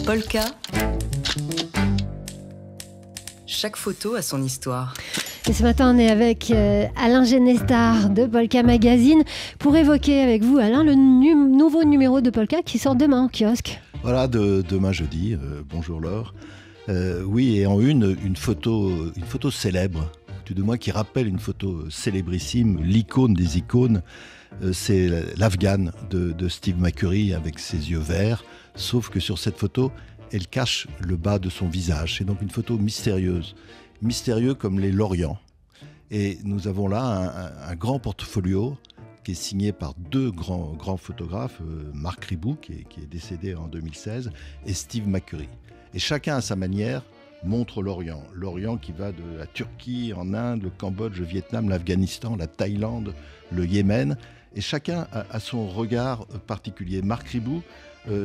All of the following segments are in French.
Polka. Chaque photo a son histoire. Et ce matin, on est avec Alain Genestar de Polka Magazine pour évoquer avec vous, Alain, le nouveau numéro de Polka qui sort demain en kiosque. Voilà, demain jeudi. Bonjour Laure. Oui, et en une photo célèbre, tout de moins qui rappelle une photo célébrissime, l'icône des icônes. C'est l'Afghane de Steve McCurry avec ses yeux verts, sauf que sur cette photo, elle cache le bas de son visage. C'est donc une photo mystérieuse, mystérieux comme les Lorient. Et nous avons là un grand portfolio qui est signé par deux grands photographes, Marc Ribou, qui est décédé en 2016, et Steve McCurry. Et chacun à sa manière montre l'Orient. L'Orient qui va de la Turquie, en Inde, le Cambodge, le Vietnam, l'Afghanistan, la Thaïlande, le Yémen. Et chacun a son regard particulier. Marc Ribou,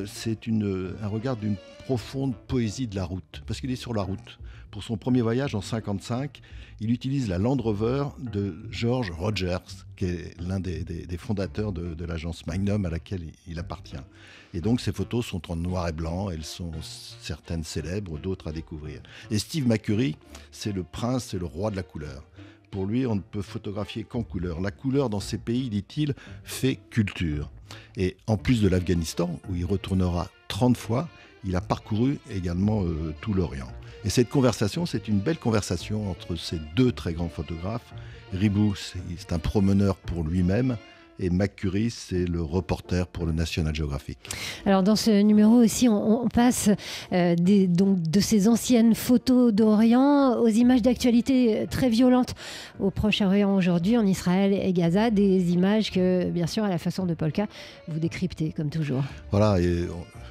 c'est un regard d'une profonde poésie de la route, parce qu'il est sur la route. Pour son premier voyage en 1955, il utilise la Land Rover de George Rogers, qui est l'un des fondateurs de l'agence Magnum à laquelle il appartient. Et donc ces photos sont en noir et blanc, elles sont certaines célèbres, d'autres à découvrir. Et Steve McCurry, c'est le prince, c'est le roi de la couleur. Pour lui, on ne peut photographier qu'en couleur. La couleur dans ces pays, dit-il, fait culture. Et en plus de l'Afghanistan, où il retournera 30 fois, il a parcouru également tout l'Orient. Et cette conversation, c'est une belle conversation entre ces deux très grands photographes. Ribou, c'est un promeneur pour lui-même, et McCurry, c'est le reporter pour le National Geographic. Alors dans ce numéro aussi, on passe donc de ces anciennes photos d'Orient aux images d'actualité très violentes au Proche-Orient aujourd'hui, en Israël et Gaza, des images que, bien sûr, à la façon de Polka, vous décryptez comme toujours. Voilà, et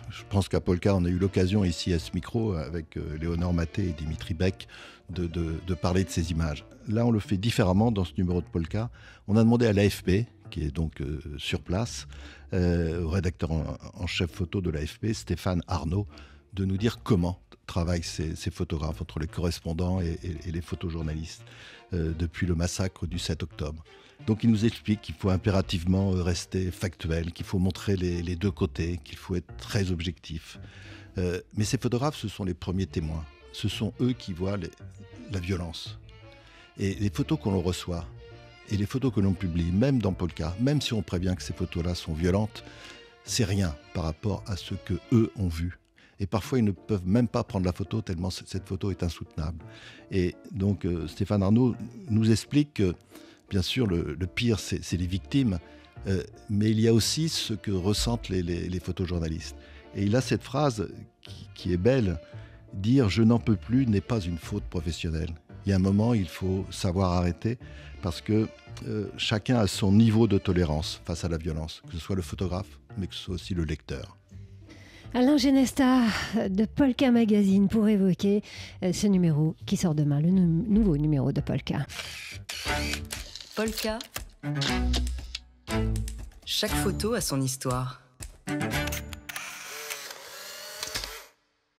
je pense qu'à Polka, on a eu l'occasion ici à ce micro, avec Léonore Maté et Dimitri Beck, de parler de ces images. Là, on le fait différemment dans ce numéro de Polka. On a demandé à l'AFP, qui est donc sur place, au rédacteur en chef photo de l'AFP, Stéphane Arnaud, de nous dire comment travaillent ces photographes, entre les correspondants et les photojournalistes, depuis le massacre du 7 octobre. Donc il nous explique qu'il faut impérativement rester factuel, qu'il faut montrer les deux côtés, qu'il faut être très objectif. Mais ces photographes, ce sont les premiers témoins. Ce sont eux qui voient la violence. Et les photos qu'on reçoit, et les photos que l'on publie, même dans Polka, même si on prévient que ces photos-là sont violentes, c'est rien par rapport à ce qu'eux ont vu. Et parfois, ils ne peuvent même pas prendre la photo tellement cette photo est insoutenable. Et donc, Stéphane Arnaud nous explique que, bien sûr, le pire, c'est les victimes, mais il y a aussi ce que ressentent les photojournalistes. Et il a cette phrase qui est belle, dire « je n'en peux plus » n'est pas une faute professionnelle. Il y a un moment, il faut savoir arrêter parce que chacun a son niveau de tolérance face à la violence, que ce soit le photographe, mais que ce soit aussi le lecteur. Alain Genestar de Polka Magazine pour évoquer ce numéro qui sort demain, le nouveau numéro de Polka. Polka. Chaque photo a son histoire.